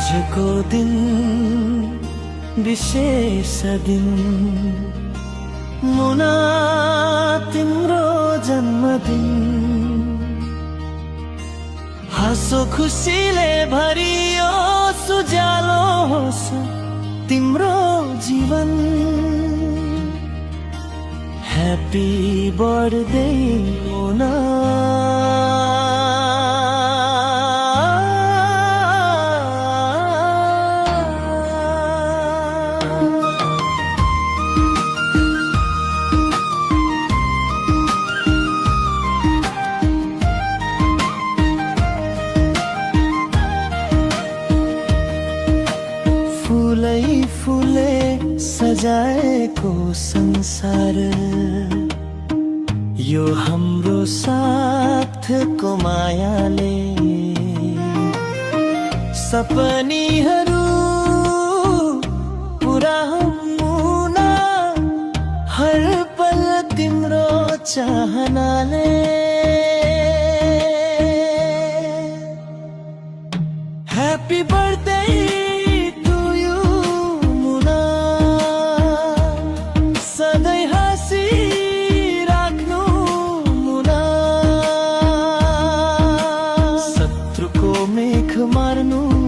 आजको दिन विशेष दिन मुना तिम्रो जन्मदिन हाँसो खुसीले भरियो सुजालो होस् तिम्रो जीवन ह्यापी बर्थडे मुना फुलै फुले सजाएको संसार यो हाम्रो साथको मायाले सपनीहरू पुरा हुना हर पल तिम्रो चाहनाले ह्यापी बर्थडे मार्नु